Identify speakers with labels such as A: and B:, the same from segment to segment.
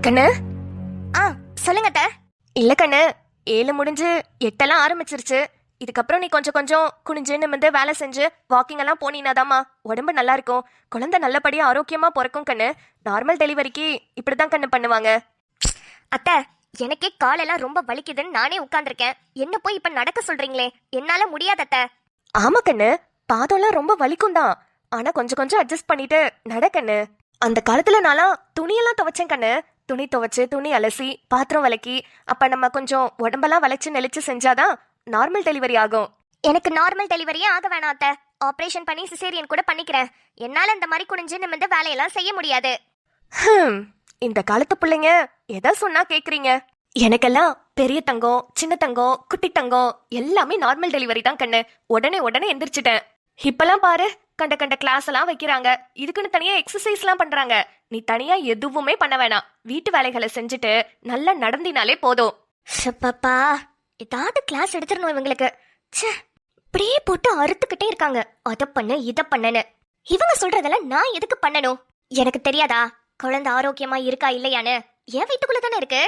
A: கண்ணு.
B: ஆ சொல்லுங்க அத்தை.
A: இல்ல கண்ணு, 7 முடிஞ்சு 8 ஆரம்பிச்சிருச்சு. இதுக்கப்புறம் நீ கொஞ்சம் கொஞ்சம் குனிஞ்சு நிமிந்து வேலை செஞ்சு வாக்கிங் எல்லாம் போனீனாதாம்மா உடம்பு நல்லா இருக்கும். குழந்தை நல்லபடியா ஆரோக்கியமா பிறக்கும் கண்ணு. நார்மல் டெலிவரிக்கு இப்படிதான் கண்ணு பண்ணுவாங்க.
B: அத்தை, எனக்கே காலெல்லாம் ரொம்ப வலிக்குதுன்னு நானே உட்கார்ந்துருக்கேன். என்ன போய் இப்ப நடக்க சொல்றீங்களே, என்னால முடியாது அத்தை.
A: ஆமா கண்ணு, பாதம்லாம் ரொம்ப வலிக்கும் தான். ஆனா கொஞ்சம் கொஞ்சம் அட்ஜஸ்ட் பண்ணிட்டு நட கண்ணு. அந்த காலத்துல நான்லாம் துணியெல்லாம் துவைச்சேன் கண்ணு. துணி துவைச்சு துணி அலசி பாத்திரம் விளக்கி அப்ப நம்ம கொஞ்சம் உடம்பெல்லாம் வளைச்சு நெளிச்சு செஞ்சாதான் நார்மல் டெலிவரி ஆகும்.
B: எனக்கு நார்மல் டெலிவரியே ஆக வேணாம் அத்தை. ஆபரேஷன் பண்ணி சிசேரியன் கூட பண்ணிக்கிறேன். என்னால இந்த மாதிரி குனிஞ்சு நிமிந்து வேலையெல்லாம் செய்ய முடியாது.
A: இந்த காலத்து பிள்ளைங்க எதை சொன்னா கேக்குறீங்க? எனக்கெல்லாம் பெரிய தங்கம், சின்ன தங்கம், குட்டி தங்கம் எல்லாமே நார்மல் டெலிவரி தான் கண்ணு. உடனே உடனே எந்திரிச்சிட்டேன். இப்பெல்லாம் பாரு, கண்ட கண்ட கிளாஸ் எல்லாம் வைக்கிறாங்க. இதுக்குன்னு தனியா எக்ஸசைஸ் எல்லாம் பண்றாங்க. நீ தனியா எதுவுமே பண்ண வேணாம். வீட்டு வேலைகளை செஞ்சுட்டு நல்லா நடந்தினாலே போதும்.
B: பாப்பா, ஏதாவது கிளாஸ் எடுத்துடணும் இவங்களுக்கு. ச்சே, இப்படியே போட்டு அறுத்துக்கிட்டே இருக்காங்க. அதை பண்ணு இதை பண்ணுன்னு. இவங்க சொல்றதெல்லாம் நான் எதுக்கு பண்ணணும்? எனக்கு தெரியாதா குழந்தை ஆரோக்கியமா இருக்கா இல்லையான்னு? என் வீட்டுக்குள்ள தானே இருக்கு.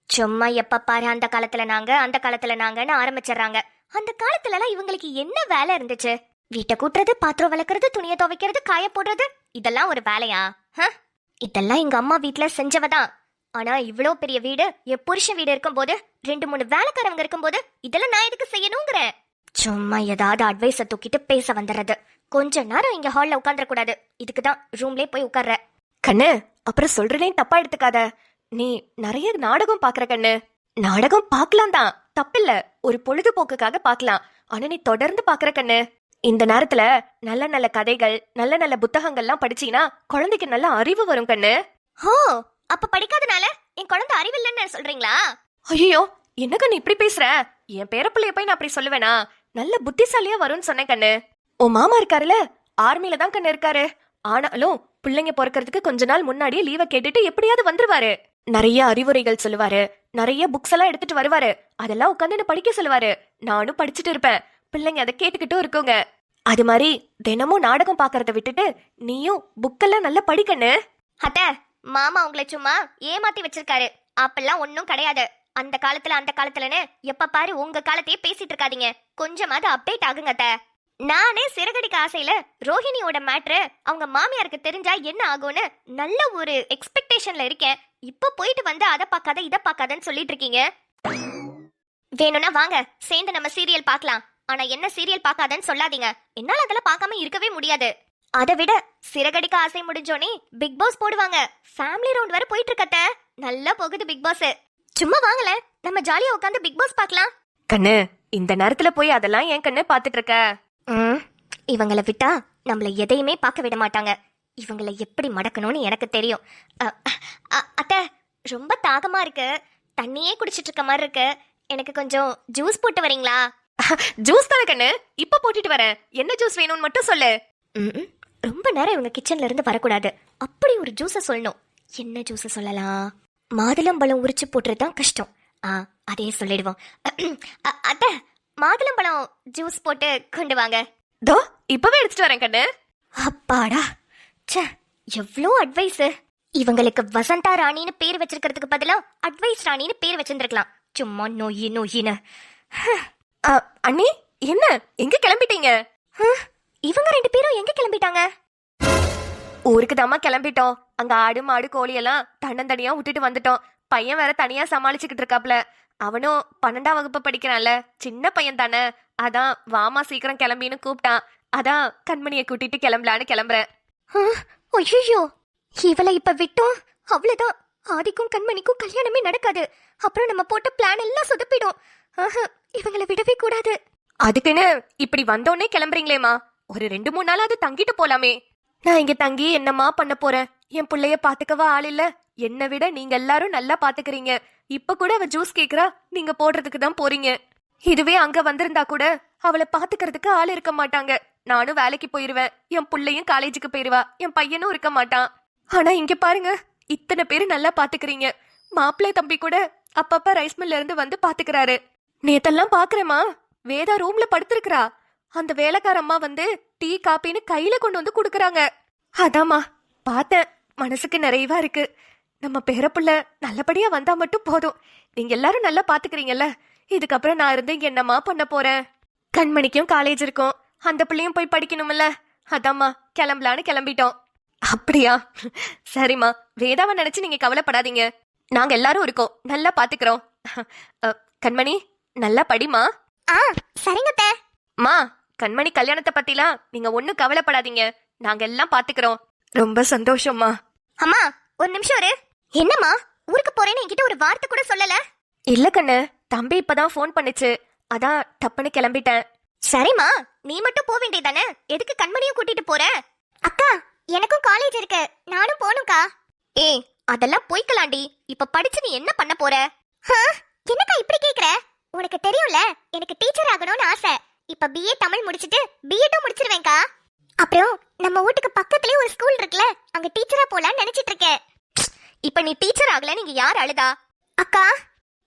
B: சும்மா எப்ப பாரு அந்த காலத்துல நாங்க அந்த காலத்துல நாங்கன்னு ஆரம்பிச்சிடுறாங்க. அந்த காலத்துல எல்லாம் இவங்களுக்கு என்ன வேலை இருந்துச்சு? வீட்டை கூட்டுறது, பாத்திரம் விளக்குறது, துணியை துவைக்கிறது, காய போடுறது, இதெல்லாம் ஒரு வேலையா? இதெல்லாம் எங்க அம்மா வீட்டுல செஞ்சவதான். ஆனா இவ்வளோ பெரிய வீடு, என் புருஷன் வீடு இருக்கும் போது, 2-3 வேலைக்காரவங்க இருக்கும் போது, இதெல்லாம் நான் எதுக்கு செய்யணுங்கிறேன். சும்மா ஏதாவது அட்வைஸ தூக்கிட்டு பேச வந்துடுறது. கொஞ்ச நேரம் இங்க ஹால்ல உட்காந்துட கூடாது. இதுக்குதான் ரூம்லயே போய் உட்கார்ற.
A: கண்ணு, அப்புறம் சொல்றதே தப்பா எடுத்துக்காத. நீ நிறைய நாடகம் பாக்குற கண்ணு. நாடகம் பாக்கலாம் தான், தப்பில்ல. ஒரு பொழுதுபோக்குக்காக பாக்கலாம். ஆனா நீ தொடர்ந்து பாக்குற கண்ணு. இந்த நேரத்துல நல்ல நல்ல கதைகள், நல்ல நல்ல புத்தகங்கள்லாம் படிச்சீனா குழந்தைக்கு நல்ல அறிவு வரும் கண்ணு.
B: ஓ, அப்ப படிக்காதனால என் குழந்தை அறிவில்லைன்னு சொல்றீங்களா?
A: ஐயோ, என்ன கண்ணு இப்படி பேசுற? என் பேரப்பிள்ளைய போய் நான் அப்படி சொல்லுவேனா? நல்ல புத்திசாலியா வரும்னு சொன்னேன் கண்ணு. உன் மாமா இருக்காருல, ஆர்மில தான் கண்ணு இருக்காரு. ஆனாலும் பிள்ளைங்க பிறக்கிறதுக்கு கொஞ்ச நாள் முன்னாடியே லீவை கேட்டுட்டு எப்படியாவது வந்துருவாரு. நிறைய அறிவுரைகள் சொல்லுவாரு. நிறைய புக்ஸ் எல்லாம் எடுத்துட்டு வருவாரு. அதெல்லாம் உட்காந்து படிக்க சொல்லுவாரு. நானும் படிச்சுட்டு இருப்பேன். பிள்ளைங்க அதை கேட்டுக்கிட்டும் இருக்குங்க. அது மாதிரி தினமும் நாடகம் பாக்கறத விட்டுட்டு நீயும் புக்கெல்லாம் நல்லா படிக்கண்ணு.
B: அத்த, மாமா உங்களை சும்மா ஏமாத்தி வச்சிருக்காரு. அப்பெல்லாம் ஒன்னும் கிடையாது. அந்த காலத்துலன்னு எப்ப பாரு உங்க காலத்தையே பேசிட்டு இருக்காதீங்க. கொஞ்சமாவது அப்டேட் ஆகுங்க அத்த. நானே சிறகடிக்க ஆசையில ரோஹிணியோட மேட்ரு அவங்க மாமியாருக்கு தெரிஞ்சா என்ன ஆகும்னு நல்ல ஒரு எக்ஸ்பெக்டேஷன்ல இருக்கேன். இப்ப போயிட்டு வந்து அதை பார்க்காத இதை பார்க்காதன்னு சொல்லிட்டு இருக்கீங்க. வேணும்னா வாங்க சேர்ந்து நம்ம சீரியல் பார்க்கலாம். ஆனா என்ன சீரியல் பார்க்காதன்னு சொல்லாதீங்க. என்னால அதெல்லாம் பார்க்காம இருக்கவே முடியாது. அதை விட சிறகடிக்க ஆசை முடிஞ்சோனே பிக் பாஸ் போடுவாங்க. ஃபேமிலி ரவுண்ட் வரை போயிட்டு இருக்கத்த. நல்லா போகுது பிக் பாஸ். சும்மா வாங்கல, நம்ம ஜாலியா உட்காந்து பிக் பாஸ் பார்க்கலாம்.
A: கண்ணு, இந்த நேரத்துல போய் அதெல்லாம் ஏன் கண்ணு பாத்துட்டு இருக்க?
B: இவங்களை விட்டா நம்மள எதையுமே பார்க்க விட மாட்டாங்க. இவங்களை எப்படி மடக்கணும்னு எனக்கு தெரியும். அத்தை, ரொம்ப தாகமா இருக்கு. தண்ணியே குடிச்சிட்டு இருக்க மாதிரி இருக்கு. எனக்கு கொஞ்சம் ஜூஸ் போட்டு வரீங்களா?
A: ஜூஸ் தானே கண்ணு, இப்ப போட்டுட்டு வரேன். என்ன ஜூஸ் வேணும்னு மட்டும் சொல்லு.
B: ரொம்ப நேரம் இவங்க கிச்சன்ல இருந்து வரக்கூடாது. அப்படி ஒரு ஜூஸை சொல்லணும். என்ன ஜூஸை சொல்லலாம்? மாதுளம்பழம் உரிச்சு போட்டுறதுதான் கஷ்டம். அதே சொல்லிடுவோம். அத்தை, மாதுளம்பழம் ஜூஸ் போட்டு கொண்டு வாங்க.
A: தோ இப்பவே எடுத்துட்டு வரேன் கண்ணு.
B: அப்பாடா, ச்சே, எவ்வளோ அட்வைஸ். இவங்களுக்கு வசந்தா ராணின்னு பேர் வச்சிருக்கிறதுக்கு பதிலா அட்வைஸ் ராணின்னு பேர் வச்சிருந்திருக்கலாம். சும்மா நோயின்னு.
A: அண்ணி, என்ன எங்க கிளம்பிட்டீங்க?
B: இவங்க 2 பேரும் எங்க கிளம்பிட்டாங்க?
A: ஊருக்கு தாமா கிளம்பிட்டோம். அங்க ஆடு மாடு கோழி எல்லாம் தன்னந்தனியா விட்டுட்டு வந்துட்டோம். பையன் வேற தனியா சமாளிச்சுக்கிட்டு இருக்காப்ல. அவனும் 12ஆம் வகுப்பு படிக்கிறான்ல, சின்ன பையன் தானே. அதான் வாமா சீக்கிரம் கிளம்பின்னு கூப்பிட்டான். அதான் கண்மணியை கூட்டிட்டு கிளம்பலான்னு கிளம்புறேன்.
B: ஐயோ, இவளை இப்ப விட்டோம் அவ்வளவுதான். ஆதிக்கும் கண்மணிக்கும் கல்யாணமே நடக்காது. அப்புறம் நம்ம போட்ட பிளான் எல்லாம் சொதப்பிடும். இவங்களை விடவே கூடாது.
A: அதுக்குன்னு இப்படி வந்தோடனே கிளம்புறீங்களேமா? ஒரு 2-3 நாளாவது தங்கிட்டு போலாமே. நான் இங்க தங்கி என்னமா பண்ண போறேன்? என் பிள்ளைய பாத்துக்கவா ஆள் இல்ல. என்னை விட நீங்க எல்லாரும் நல்லா பாத்துக்கிறீங்க. இப்ப கூட அவ ஜூஸ் கேக்குறா, நீங்க போடுறதுக்கு தான் போறீங்க. இதுவே அங்க வந்திருந்தா கூட அவளை பாத்துக்கிறதுக்கு ஆள் இருக்க மாட்டாங்க. நானும் வேலைக்கு போயிருவேன். என் பிள்ளையும் காலேஜுக்கு போயிருவா. என் பையனும் இருக்க மாட்டான். ஆனா இங்க பாருங்க, இத்தனை பேரு நல்லா பாத்துக்கிறீங்க. மாப்பிள்ளை தம்பி கூட அப்பப்ப ரைஸ் மில்ல இருந்து வந்து பாத்துக்கிறாரு. நேத்தெல்லாம் பாக்குறேமா, வேதா ரூம்ல படுத்திருக்கிறா. அந்த வேலைக்காரம்மா வந்து டீ காப்பின்னு கையில கொண்டு வந்து குடுக்கறாங்க. அதாமா பார்த்தேன், மனசுக்கு நிறைவா இருக்கு. நம்ம பேரப்புள்ள நல்லபடியா வந்தா மட்டும் போதும். நீங்க எல்லாரும் நல்லா பாத்துக்கிறீங்கல்ல. இதுக்கப்புறம் நான் இருந்து இங்க என்னம்மா பண்ண போறேன்? கண்மணிக்கும் காலேஜ் இருக்கும், அந்த பிள்ளையும் போய் படிக்கணும்ல. அதாம்மா கிளம்பலான்னு கிளம்பிட்டோம். அப்படியா? சரிம்மா, வேதாவை நினைச்சு நீங்க கவலைப்படாதீங்க. நாங்க எல்லாரும் இருக்கோம், நல்லா பாத்துக்கிறோம். கண்மணி நல்லா படிமா.
B: ஆ சரிங்க அத்தை.
A: மா, கண்மணி கல்யாணத்தை பத்திலாம் நீங்க ஒன்னும் கவலைப்படாதீங்க, நாங்க எல்லாம் பாத்துக்கிறோம். ரொம்ப சந்தோஷம்மா.
B: அம்மா ஒரு நிமிஷம் இரு. என்னம்மா ஊருக்கு போறேன்னு என்கிட்ட ஒரு வார்த்தை கூட சொல்லல?
A: இல்ல கண்ணு, தம்பி இப்பதான் ஃபோன் பண்ணுச்சு, அதான் டப்புன்னு கிளம்பிட்டேன்.
B: சரிம்மா, நீ மட்டும் போக வேண்டியதானே, எதுக்கு கண்மணியும் கூட்டிட்டு போற? அக்கா எனக்கும் காலேஜ் இருக்கு, நானும் போகணும்க்கா. ஏய் அதெல்லாம் போய்க்கலாண்டி, இப்ப படிச்சு நீ என்ன பண்ண போற? என்னக்கா இப்படி கேக்குற? உனக்கு தெரியும்ல எனக்கு டீச்சர் ஆகணும்னு ஆசை. இப்ப பிஏ தமிழ் முடிச்சிட்டு பிஎட்டும் முடிச்சிருவேன்க்கா. அப்புறம் நம்ம வீட்டுக்கு பக்கத்துலயே ஒரு ஸ்கூல் இருக்குல்ல, அங்க டீச்சரா போலான்னு நினைச்சிட்டு இருக்கேன்.
A: இப்ப நீ டீச்சர் ஆகல, நீங்க யார் அழுதா?
B: அக்கா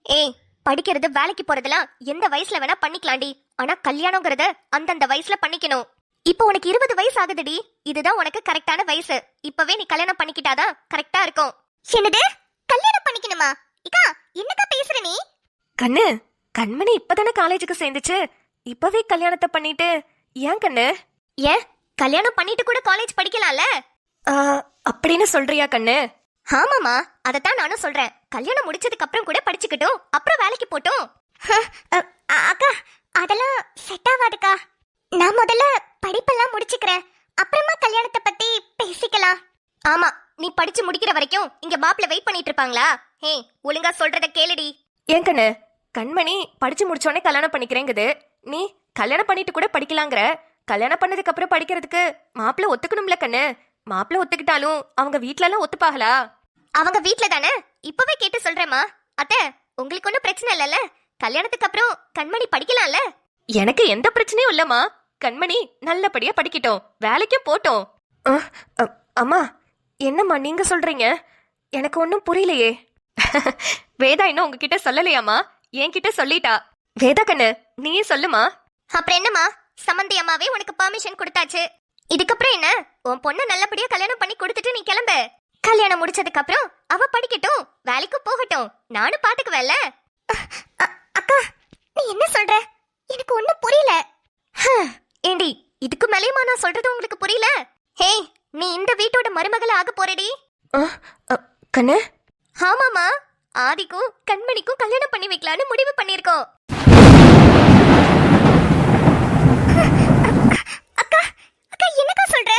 A: ஏய், படிக்கிறது வேலைக்கு போறதெல்லாம் எந்த வயசுல வேணா பண்ணிக்கலாண்டி, ஆனா கல்யாணங்கிறத அந்தந்த வயசுல பண்ணிக்கணும். இப்போ உனக்கு 20 வயசு ஆகுதுடி, இதுதான் உனக்கு கரெக்டான வயசு. இப்பவே நீ கல்யாணம் பண்ணிக்கிட்டாதான் கரெக்டா இருக்கும்.
B: என்னது கல்யாணம் பண்ணிக்கணுமா? இக்கா என்னக்கா பேசுற நீ?
A: கண்ணு, கண்மணி இப்பதானே காலேஜுக்கு சேர்ந்துச்சு, இப்பவே கல்யாணத்தை பண்ணிட்டு ஏன் கண்ணு? ஏன் கல்யாணம் பண்ணிட்டு கூட காலேஜ் படிக்கலாம்ல அப்படின்னு சொல்றியா கண்ணு?
B: ஆமாமா, அதத்தான் நானும் சொல்றேன். கல்யாணம் முடிச்சதுக்கு அப்புறம் கூட படிச்சுக்கிட்டும், அப்புறம் வேலைக்கு போட்டும். அக்கா அதெல்லாம் செட் ஆகாதுக்கா. நான் முதல்ல படிப்பெல்லாம் முடிச்சுக்கிறேன், அப்புறமா கல்யாணத்தை பத்தி பேசிக்கலாம்.
A: ஆமா, நீ படிச்சு முடிக்கிற வரைக்கும் இங்க மாப்பிள்ள வெயிட் பண்ணிட்டு இருப்பாங்களா? ஹே, ஒழுங்கா சொல்றத கேளுடி. ஏன் கண்ணு, கண்மணி படிச்சு முடிச்சோடனே கல்யாணம் பண்ணிக்கிறேங்குது, நீ கல்யாணம் பண்ணிட்டு கூட படிக்கலாங்கிற. கல்யாணம் பண்ணதுக்கு அப்புறம் படிக்கிறதுக்கு மாப்பிள்ள ஒத்துக்கணும்ல கண்ணு. மாப்பிள்ள ஒத்துக்கிட்டாலும் அவங்க வீட்ல எல்லாம் ஒத்துப்பாங்களா?
B: அவங்க வீட்ல தானே, இப்பவே கேட்டு சொல்றேம்மா. அத்தை உங்களுக்கு ஒன்றும் பிரச்சனை இல்லைல்ல? கல்யாணத்துக்கு அப்புறம் கண்மணி படிக்கலாம்ல?
A: எனக்கு எந்த பிரச்சனையும் இல்லம்மா, கண்மணி நல்லபடியா படிக்கட்டும், வேலைக்கும் போட்டோம். அம்மா, என்னம்மா நீங்க சொல்றீங்க? எனக்கு ஒன்றும் புரியலையே. வேதா இன்னும் உங்ககிட்ட சொல்லலையாமா? என்கிட்ட சொல்லிட்டா. வேதா கண்ணு, நீயே சொல்லுமா.
B: அப்புறம் என்னம்மா, சம்மந்தி அம்மாவே உனக்கு பர்மிஷன் கொடுத்தாச்சு. இதுக்கப்புறம் என்ன, உன் பொண்ணு நல்லபடியா கல்யாணம் பண்ணி கொடுத்துட்டு நீ கிளம்பு. கல்யாணம் முடிச்சதுக்கு அப்புறம் அவ படிக்கட்டும், வேலைக்கு போகட்டும், நானும் பாத்துக்குவேன்ல. அக்கா நீ என்ன சொல்ற? எனக்கு ஒண்ணும் புரியல.
A: ஏண்டி, இதுக்கு மேலேயுமா நான் சொல்றது உங்களுக்கு புரியல?
B: ஹே, நீ இந்த வீட்டோட மருமகள ஆக போறடி.
A: கண்ணு,
B: ஆமாமா, ஆதிக்கும் கண்மணிக்கும் கல்யாணம் பண்ணி வைக்கலான்னு முடிவு பண்ணிருக்கோம். அக்கா அக்கா என்னக்கா சொல்ற?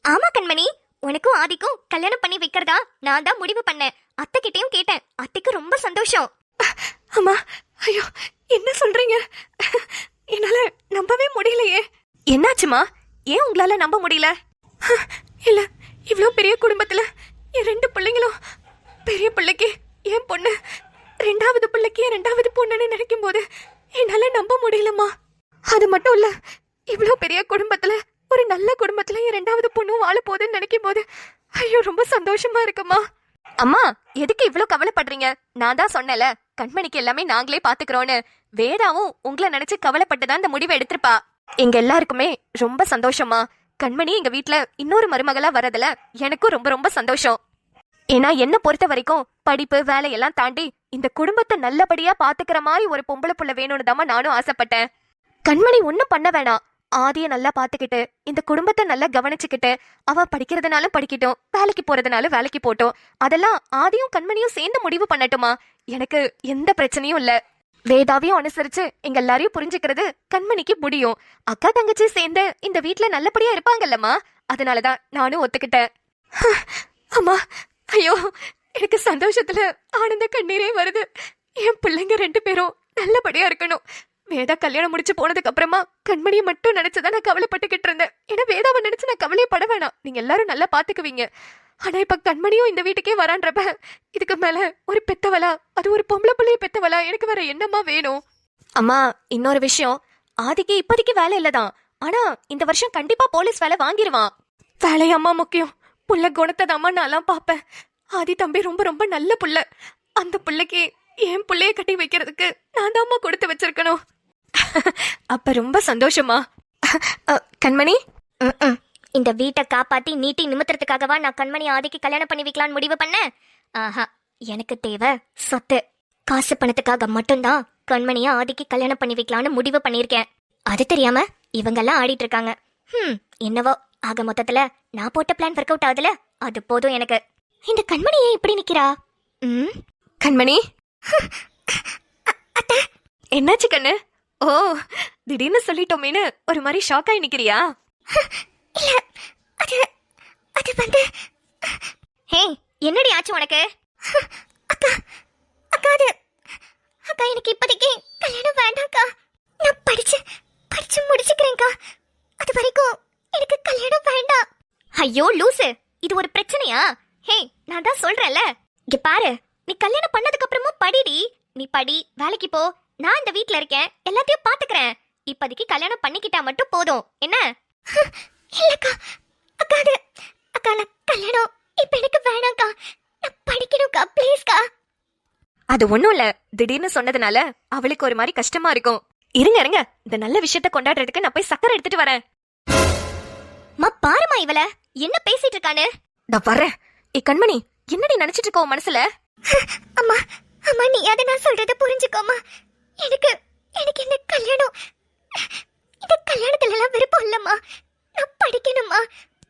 B: ஆமா கண்மணி, உனக்கும் ஆதிக்கும் கல்யாணம் பண்ணி வைக்கிறதா நான் தான் முடிவு பண்ணேன். அத்தை கிட்டயும் கேட்டேன், அத்தைக்கு ரொம்ப சந்தோஷம்.
A: அம்மா, ஐயோ என்ன சொல்றீங்க? என்னால நம்பவே முடியலையே. என்னாச்சுமா, ஏன் உங்களால நம்ப முடியல? இல்ல, இவ்வளவு பெரிய குடும்பத்துல என் 2 பிள்ளைங்களும், பெரிய பிள்ளைக்கு என் பொண்ணு, 2வது பிள்ளைக்கு என் 2வது பொண்ணுன்னு நினைக்கும் போது என்னால நம்ப முடியலம்மா. அது மட்டும் இல்ல, இவ்வளவு பெரிய குடும்பத்துல, ஒரு நல்ல குடும்பத்துல என் 2வது பொண்ணும் வாழ போகுதுன்னு நினைக்கும் போது ஐயோ ரொம்ப சந்தோஷமா இருக்குமா. அம்மா, எதுக்கு இவ்வளவு கவலைப்படுறீங்க? நான் தான் சொன்னல, கண்மணிக்கு எல்லாமே நாங்களே பாத்துக்கிறோன்னு. வேதாவும் உங்களை நினைச்சு கவலைப்பட்டுதான் இந்த முடிவை எடுத்திருப்பா. எங்க எல்லாருக்குமே ரொம்ப சந்தோஷமா. கண்மணி எங்க வீட்ல இன்னொரு மருமகளா வரதுல எனக்கும் ரொம்ப ரொம்ப சந்தோஷம். ஏன்னா என்ன பொறுத்த வரைக்கும் படிப்பு வேலையெல்லாம் தாண்டி இந்த குடும்பத்தை நல்லபடியா பாத்துக்கிற மாதிரி ஒரு பொம்பளை புள்ள வேணும்னு தான் நானும் ஆசைப்பட்டேன். கண்மணி ஒன்னும் பண்ண வேணாம், ஆதிய நல்லா பாத்துக்கிட்டு இந்த குடும்பத்தை நல்லா கவனிச்சுக்கிட்டு அவ படிக்கிறதுனாலும் படிக்கட்டும், வேலைக்கு போறதுனாலும் வேலைக்கு போட்டோம். அதெல்லாம் ஆதியும் கண்மணியும் சேர்ந்து முடிவு பண்ணட்டுமா, எனக்கு எந்த பிரச்சனையும் இல்ல. வேதாவையும் அனுசரிச்சு எங்க எல்லாரையும் புரிஞ்சுக்கிறது கண்மணிக்கு முடியும். அக்கா தங்கச்சி சேர்ந்து இந்த வீட்ல நல்லபடியா இருப்பாங்கல்லம்மா, அதனாலதான் நானும் ஒத்துக்கிட்டேன். அம்மா, ஐயோ எனக்கு சந்தோஷத்துல ஆனந்த கண்ணீரே வருது. என் பிள்ளைங்க 2 பேரும் நல்லபடியா இருக்கணும். வேதா கல்யாணம் முடிச்சு போனதுக்கு அப்புறமா கண்மணியை மட்டும் நினைச்சுதான் நான் கவலைப்பட்டுக்கிட்டு இருந்தேன். ஏன்னா வேதாவை நினைச்சு நான் கவலையப்பட வேணாம், நீங்க எல்லாரும் நல்லா பாத்துக்குவீங்க. ஆனா இப்ப கண்மணியும் இந்த வீட்டுக்கே வரான்றப்ப இதுக்கு மேல ஒரு பெத்தவளா, அது ஒரு பொம்பளை பிள்ளைய பெத்தவளா, எனக்கு வேற என்னமா வேணும்? அம்மா, இன்னொரு விஷயம், ஆதிக்கு இப்போதைக்கு வேலை இல்லதான், ஆனா இந்த வருஷம் கண்டிப்பா போலீஸ் வேலை வாங்கிடுவான். வேலையம்மா முக்கியம், புள்ள குணத்தை தாம்மா நான்லாம் பாப்பேன். ஆதி தம்பி ரொம்ப ரொம்ப நல்ல புள்ள. அந்த பிள்ளைக்கு என் பிள்ளைய கட்டி வைக்கிறதுக்கு நான் தாம்மா கொடுத்து வச்சிருக்கணும். அப்ப ரொம்ப சந்தோஷமா. கண்மணி,
B: இந்த வீட்டை காப்பாத்தி நீட்டி நிமித்துறதுக்காகவா நான் கண்மணி ஆதிக்கு கல்யாணம் பண்ணி வைக்கலான்னு முடிவு பண்ணேன். ஆஹா, எனக்கு தேவை சொத்து. காசு பணத்துக்காக மட்டும்தான் கண்மணியா ஆதிக்கு கல்யாணம் பண்ணி வைக்கலான்னு முடிவு பண்ணியிருக்கேன். அது தெரியாம இவங்கெல்லாம் ஆடிட்டு இருக்காங்க. என்னவோ ஆக மொத்தத்துல நான் போட்ட பிளான் ஒர்க் அவுட் ஆகுதுல, அது போதும் எனக்கு. இந்த கண்மணி ஏன் இப்படி நிக்கிறா?
A: கண்மணி, என்னாச்சு கண்ணு? ஓ, திடீர்னு சொல்லிட்டோமேனு ஒரு மாதிரி ஷாக் ஆகி நிக்கிறியா?
B: இல்ல, அது அது வந்து ஹே, என்னடி ஆச்சு உனக்கு? அக்கா அக்கா அது அக்கா, எனக்கு இப்போதைக்கு கல்யாணம் வேண்டாம்க்கா. நான் படிச்சு முடிச்சுக்கிறேன்க்கா. அது வரைக்கும் எனக்கு கல்யாணம் வேண்டாம். ஐயோ லூசு, இது ஒரு பிரச்சனையா? ஹே, நான் தான் சொல்றேன்ல, இங்க பாரு, நீ கல்யாணம் பண்ணதுக்கு அப்புறமும் படிடி. நீ படி, வேலைக்கு போ, நான் இந்த வீட்ல இருக்கேன், எல்லாத்தையும் பாத்துக்கிறேன். இப்போதைக்கு கல்யாணம் பண்ணிக்கிட்டா மட்டும் போதும், என்ன? இல்லக்கா, அக்கா அது அக்கா, நான் கல்யாணம் இப்ப எனக்கு வேணாம்க்கா. நான் படிக்கணும்க்கா, ப்ளீஸ்க்கா.
A: அது ஒண்ணும் இல்ல, திடீர்னு சொன்னதுனால அவளுக்கு ஒரு மாதிரி கஷ்டமா இருக்கும். இருங்க, இந்த நல்ல விஷயத்த கொண்டாடுறதுக்கு நான் போய் சக்கரை எடுத்துட்டு வரேன்.
B: பாருமா இவள என்ன பேசிட்டு இருக்கானு.
A: நான் வரேன். கண்மணி, என்னடி நினைச்சிட்டு இருக்க உன் மனசுல?
B: அம்மா அம்மா, நீ அதை நான் சொல்றத புரிஞ்சுக்கோமா. எனக்கு எனக்கு இந்த கல்யாணம், இந்த கல்யாணத்துல எல்லாம் விருப்பம் இல்லம்மா. நான் படிக்கணும்மா.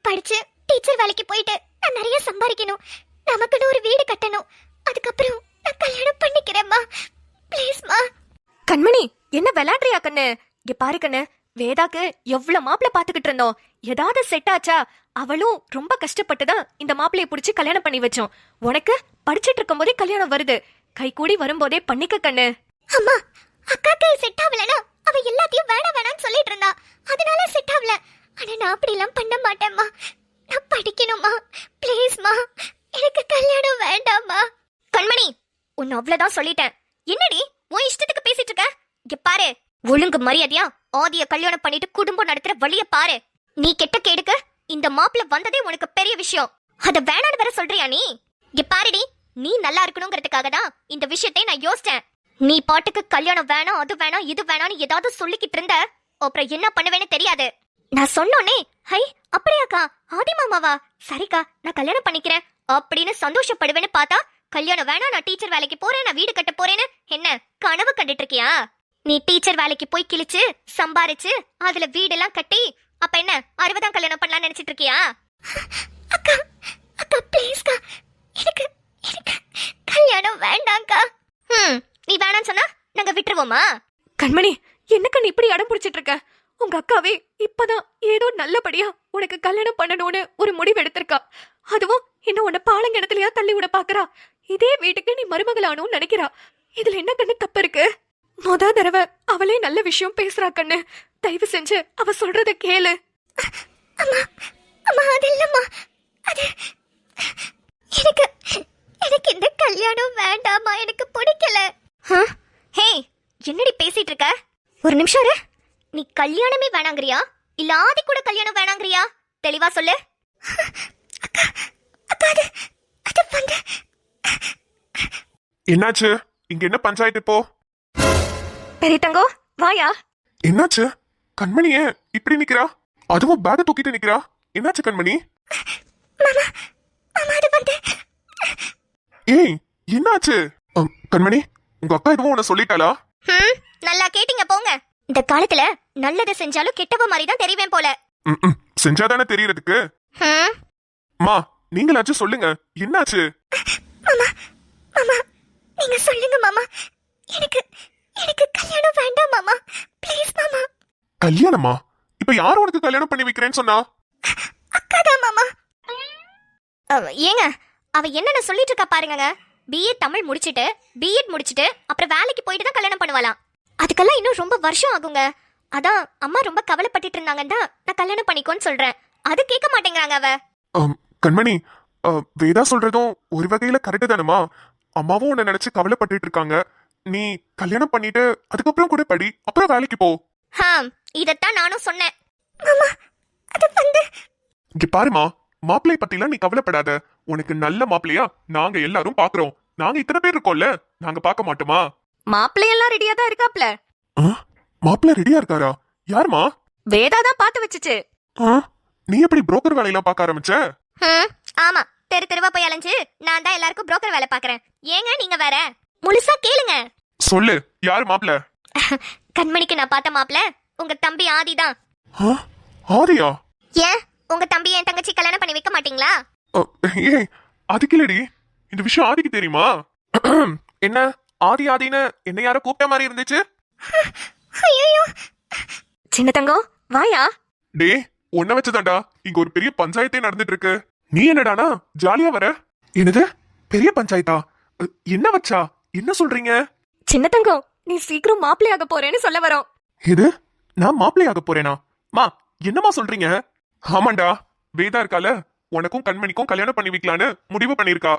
B: படிச்சு டீச்சர் வேலைக்கு போயிட்டு நான் நிறைய சம்பாதிக்கணும். நமக்குன்னு ஒரு வீடு கட்டணும். அதுக்கப்புறம் நான் கல்யாணம் பண்ணிக்கிறேம்மா, ப்ளீஸ்மா.
A: கண்மணி, என்ன விளையாடுறியா கண்ணு? இங்க பாரு கண்ணு, வேதாக்கு எவ்வளவு மாப்பிள்ள பாத்துக்கிட்டு இருந்தோம். ஏதாவது செட் ஆச்சா? அவளும் ரொம்ப கஷ்டப்பட்டுதான் இந்த மாப்பிள்ளைய புடிச்சு கல்யாணம் பண்ணி வச்சோம். உனக்கு படிச்சிட்டு இருக்கும் போதே கல்யாணம் வருது. கை கூடி வரும்போதே பண்ணிக்க கண்ணு.
B: அம்மா, அக்காக்கு செட் ஆகலனா அவ எல்லாத்தையும் வேணாம்னு சொல்லிட்டு இருந்தா, அதனால செட் ஆகல. ஆனா நான் அப்படி எல்லாம் பண்ண மாட்டேம்மா. நான் படிக்கணும்மா, ப்ளீஸ்மா. எனக்கு கல்யாணம் வேண்டாம்மா. கண்மணி, உன்னை அவ்வளவுதான் சொல்லிட்டேன். என்னடி உன் இஷ்டத்துக்கு பேசிட்டு இருக்க? இங்க பாரு, ஒழுங்கு மரியாதையா ஆதிய கல்யாணம் பண்ணிட்டு குடும்பம் நடத்துற வழிய பாரு. நீ கெட்ட கேடுக்கு இந்த மாப்பிள்ள வந்ததே உனக்கு பெரிய விஷயம். அத வேணான்னு வேற சொல்றியா நீ? இங்க பாருடி, நீ நல்லா இருக்கணுங்கிறதுக்காக தான் இந்த விஷயத்தை நான் யோசிச்சேன். நீ பாட்டுக்கு கல்யாணம் வேணாம், அது வேணாம், இது வேணாம்னு ஏதாவது சொல்லிக்கிட்டு இருந்த, அப்புறம் என்ன பண்ணுவேன்னு தெரியாது. நான் சொன்னோனே, ஹை அப்படியாக்கா, ஆதி மாமாவா, சரிக்கா நான் கல்யாணம் பண்ணிக்கிறேன் அப்படின்னு சந்தோஷப்படுவேன்னு பார்த்தா, கல்யாணம் வேணாம், நான் டீச்சர் வேலைக்கு போறேன், நான் வீடு கட்ட போறேன்னு என்ன கனவு கண்டுட்டு இருக்கியா? நீ டீச்சர் வேலைக்கு போய் கிழிச்சு சம்பாரிச்சு அதுல வீடெல்லாம் கட்டி அப்ப என்ன 60ஆம் கல்யாணம் பண்ணலாம்னு நினைச்சிட்டு இருக்கியா? அக்கா அக்கா ப்ளீஸ்க்கா, எனக்கு எனக்கு கல்யாணம் வேண்டாம்க்கா. நீ வேணாம்னு சொன்னா நாங்க விட்டுருவோமா?
A: கண்மணி, என்ன கண்ணு இப்படி அடம் பிடிச்சிட்டு இருக்க? உங்க அக்காவே இப்பதான் ஏதோ நல்லபடியா உனக்கு கல்யாணம் பண்ணணும்னு ஒரு முடிவு எடுத்திருக்கா. அதுவும் இன்னும் உன்னை பாலங்கிடத்துலயா தள்ளி விட பாக்குறா. இதே வீட்டுக்கு நீ மருமகளானும் நினைக்கிறா. இதுல என்ன கண்ணு தப்பு இருக்கு? மொத தடவை அவளே நல்ல விஷயம் பேசுறா கண்ணு. தயவு செஞ்சு அவ சொல்றத கேளு.
B: அம்மா அம்மா, அது இல்லம்மா, அது எனக்கு எனக்கு இந்த கல்யாணம் வேண்டாமா, எனக்கு பிடிக்கல. ஹே, என்னடி பேசிட்டு இருக்க? ஒரு நிமிஷம் இரு. நீ கல்யாணமே வேணாங்கறியா இல்ல ஆதி கூட கல்யாணம் வேணாங்கறியா? தெளிவா சொல்லு. அக்கா அக்கா, அது வந்து
C: என்னாச்சு? இங்க என்ன பஞ்சாயத்து இப்போ?
A: பெரிய தங்கம், வாயா.
C: என்னாச்சு? கண்மணி ஏன் இப்படி நிக்கிறா? அதுவும் பேக தூக்கிட்டு நிக்கிறா. என்னாச்சு கண்மணி?
B: மாமா மாமா, அது வந்து
C: ஏய், என்னாச்சு? கண்மணி, உங்க அக்கா எதுவும் உன்னை சொல்லிட்டாளா?
B: நல்லா கேட்டீங்க போங்க. இந்த காலத்துல நல்லது செஞ்சாலும் கெட்டவ மாதிரி தான் தெரிவேன் போல.
C: செஞ்சாதானே தெரியறதுக்கு. மா, நீங்களாச்சும் சொல்லுங்க, என்னாச்சு?
B: மாமா மாமா, நீங்க சொல்லுங்க மாமா. எனக்கு எனக்கு கல்யாணம் வேண்டாம் மாமா, ப்ளீஸ் மாமா.
C: கல்யாணமா? இப்ப யார் உனக்கு கல்யாணம் பண்ணி வைக்கிறேன்னு சொன்னா?
B: அக்காதான் மாமா. ஏங்க, அவ என்னென்ன சொல்லிட்டு இருக்கா பாருங்க. பிஏ தமிழ் முடிச்சிட்டு பிஎட் முடிச்சிட்டு அப்புறம் வேலைக்கு போயிட்டு தான் கல்யாணம் பண்ணுவாளாம். அதுக்கெல்லாம் இன்னும் ரொம்ப வருஷம் ஆகுங்க. அதான் அம்மா ரொம்ப கவலைப்பட்டுட்டு இருந்தாங்கன்னா நான் கல்யாணம் பண்ணிக்கோன்னு சொல்றேன். அது கேட்க மாட்டேங்கிறாங்க அவ.
C: கண்மணி, வேதா சொல்றதும் ஒரு வகையில கரெக்ட் தானமா? அம்மாவும் உன்னை நினைச்சு கவலைப்பட்டுட்டு இருக்காங்க. நீ கல்யாணம் பண்ணிட்டு அதுக்கப்புறம் கூட படி, அப்புறம் வேலைக்கு போ.
B: இதத்தான் நானும் சொன்னேன். மாமா, அது வந்து
C: இங்க பாருமா, மாப்பிள்ளை பத்திலாம் நீ கவலைப்படாத. உனக்கு நல்ல மாப்பிள்ளையா நாங்க எல்லாரும் பாக்குறோம். நாங்க இத்தனை பேர் இருக்கோம்ல, நாங்க பார்க்க மாட்டோமா?
A: மாப்பிள்ளையெல்லாம் ரெடியா தான் இருக்காப்ல.
C: மாப்பிள்ளை ரெடியா இருக்காரா? யாருமா?
A: வேதா தான் பாத்து வச்சுச்சு.
C: நீ எப்படி புரோக்கர் வேலையெல்லாம் பார்க்க ஆரம்பிச்ச?
B: ஆமா, தெரு தெருவா போய் அலைஞ்சு நான் தான் எல்லாருக்கும் புரோக்கர் வேலை பாக்குறேன். ஏங்க நீங்க வேற முழுசா கேளுங்க.
C: சொல்லு, யாரு மாப்பிள?
B: கண்மணிக்கு நான் பார்த்த மாப்பிள உங்க தம்பி ஆதிதான்.
C: ஆதியா?
B: ஏன் உங்க தம்பி என் தங்கச்சி கல்யாணம் பண்ணி வைக்க மாட்டீங்களா?
C: ஏய், அதுக்கு இல்லடி, இந்த விஷயம் ஆதிக்கு தெரியுமா? என்ன ஆதி ஆதின்னு என்ன யாரோ கூப்பிட்ட மாதிரி இருந்துச்சு.
B: ஐயோ,
A: சின்ன தங்கம் வாயா.
C: டே, உன்ன வச்சுதான்டா இங்க ஒரு பெரிய பஞ்சாயத்தே நடந்துட்டு இருக்கு. நீ என்னடானா ஜாலியா வர? என்னது பெரிய பஞ்சாயத்தா? என்ன வச்சா? என்ன சொல்றீங்க?
A: சின்ன தங்கம், நீ சீக்கிரம் மாப்பிள்ளையாக போறேன்னு சொல்ல வரோம்.
C: இது நான் மாப்பிள்ளையாக போறேனா? மா, என்னமா சொல்றீங்க? ஆமாண்டா, வேதா இருக்கால, உனக்கும் கண்மணிக்கும் கல்யாணம் பண்ணி வைக்கலான்னு முடிவு பண்ணிருக்கா.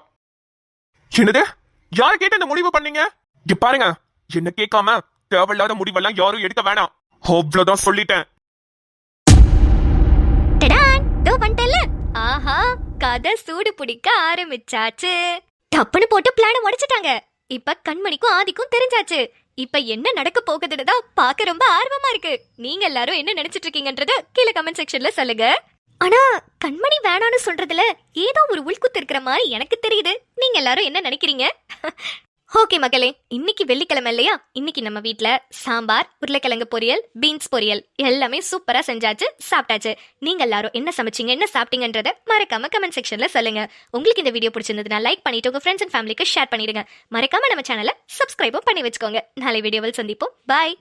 C: என்னது? யாரு கேட்டு இந்த முடிவு பண்ணீங்க? இங்க பாருங்க, என்ன கேட்காம தேவையில்லாத முடிவெல்லாம் யாரும் எடுக்க வேணாம். அவ்வளவுதான் சொல்லிட்டேன்.
B: டடான், தோ வந்துட்டல.
A: ஆஹா, கதை சூடு பிடிக்க ஆரம்பிச்சாச்சு. டப்புன்னு போட்டு பிளான உடைச்சிட்டாங்க. இப்ப கண்மணிக்கும் ஆதிக்கும் தெரிஞ்சாச்சு. இப்ப என்ன நடக்க போகுதுன்னு தான் பார்க்க ரொம்ப ஆர்வமா இருக்கு. நீங்க எல்லாரும் என்ன நினைச்சிட்டு இருக்கீங்கன்றத கீழே கமெண்ட் செக்ஷன்ல சொல்லுங்க. ஆனா கண்மணி வேணான்னு சொல்றதுல ஏதோ ஒரு உள்குத்து இருக்கிற மாதிரி எனக்கு தெரியுது. நீங்க எல்லாரும் என்ன நினைக்கிறீங்க? ஓகே மக்களே, இன்னைக்கு வெள்ளிக்கிழமை இல்லையா? இன்னைக்கு நம்ம வீட்ல சாம்பார், உருளைக்கிழங்கு பொரியல், பீன்ஸ் பொரியல் எல்லாமே சூப்பரா செஞ்சாச்சு, சாப்பிட்டாச்சு. நீங்க எல்லாரும் என்ன சமைச்சீங்க, என்ன சாப்பிட்டீங்கன்றத மறக்காம கமெண்ட் செக்ஷன்ல சொல்லுங்க. உங்களுக்கு இந்த வீடியோ பிடிச்சிருந்ததுன்னா லைக் பண்ணிட்டு உங்க ஃப்ரெண்ட்ஸ் அண்ட் ஃபேமிலிக்கு ஷேர் பண்ணிடுங்க. மறக்காம நம்ம சேனலை சப்ஸ்கிரைபும் பண்ணி வச்சுக்கோங்க. நாளை வீடியோவில் சந்திப்போம். பாய்.